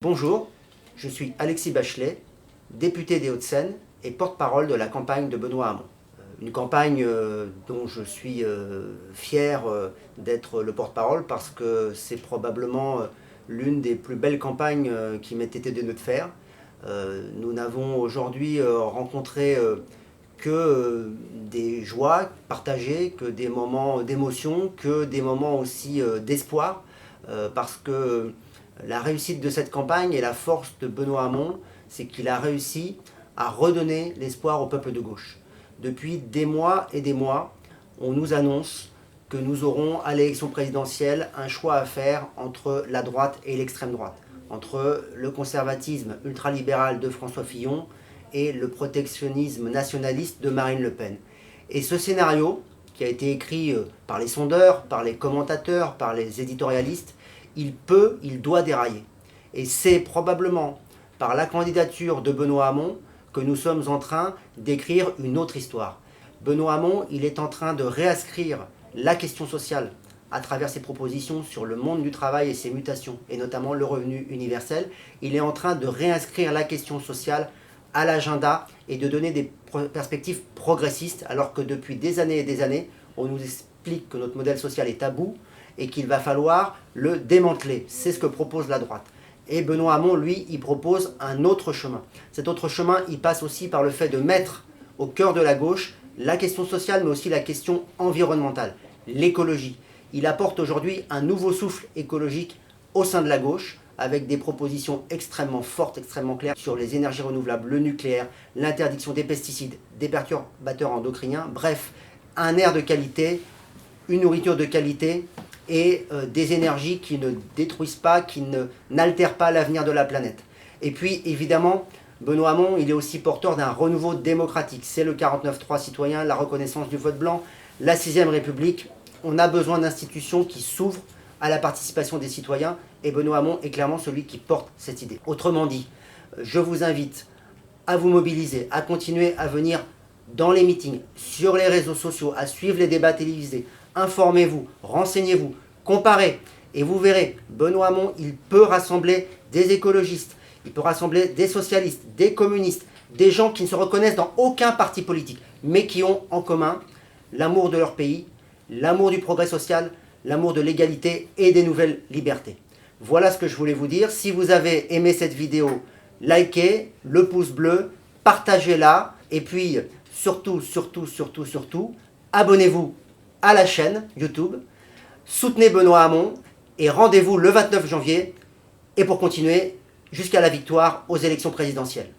Bonjour, je suis Alexis Bachelet, député des Hauts-de-Seine et porte-parole de la campagne de Benoît Hamon. Une campagne dont je suis fier d'être le porte-parole parce que c'est probablement l'une des plus belles campagnes qui m'ait été donné de faire. Nous n'avons aujourd'hui rencontré que des joies partagées, que des moments d'émotion, que des moments aussi d'espoir, parce que la réussite de cette campagne et la force de Benoît Hamon, c'est qu'il a réussi à redonner l'espoir au peuple de gauche. Depuis des mois et des mois, on nous annonce que nous aurons à l'élection présidentielle un choix à faire entre la droite et l'extrême droite, entre le conservatisme ultralibéral de François Fillon et le protectionnisme nationaliste de Marine Le Pen. Et ce scénario, qui a été écrit par les sondeurs, par les commentateurs, par les éditorialistes, il doit dérailler. Et c'est probablement par la candidature de Benoît Hamon que nous sommes en train d'écrire une autre histoire. Benoît Hamon, il est en train de réinscrire la question sociale à travers ses propositions sur le monde du travail et ses mutations, et notamment le revenu universel. Il est en train de réinscrire la question sociale à l'agenda et de donner des perspectives progressistes, alors que depuis des années et des années, on nous explique que notre modèle social est tabou et qu'il va falloir le démanteler. C'est ce que propose la droite. Et Benoît Hamon, lui, il propose un autre chemin. Cet autre chemin, il passe aussi par le fait de mettre au cœur de la gauche la question sociale, mais aussi la question environnementale, l'écologie. Il apporte aujourd'hui un nouveau souffle écologique au sein de la gauche, avec des propositions extrêmement fortes, extrêmement claires sur les énergies renouvelables, le nucléaire, l'interdiction des pesticides, des perturbateurs endocriniens, bref, un air de qualité, une nourriture de qualité et des énergies qui ne détruisent pas, qui n'altèrent pas l'avenir de la planète. Et puis, évidemment, Benoît Hamon, il est aussi porteur d'un renouveau démocratique. C'est le 49.3 citoyen, la reconnaissance du vote blanc, la 6ème République. On a besoin d'institutions qui s'ouvrent à la participation des citoyens, et Benoît Hamon est clairement celui qui porte cette idée. Autrement dit, je vous invite à vous mobiliser, à continuer à venir dans les meetings, sur les réseaux sociaux, à suivre les débats télévisés. Informez-vous, renseignez-vous, comparez, et vous verrez, Benoît Hamon, il peut rassembler des écologistes, il peut rassembler des socialistes, des communistes, des gens qui ne se reconnaissent dans aucun parti politique, mais qui ont en commun l'amour de leur pays, l'amour du progrès social, l'amour de l'égalité et des nouvelles libertés. Voilà ce que je voulais vous dire. Si vous avez aimé cette vidéo, likez, le pouce bleu, partagez-la, et puis surtout, abonnez-vous à la chaîne YouTube, soutenez Benoît Hamon, et rendez-vous le 29 janvier, et pour continuer jusqu'à la victoire aux élections présidentielles.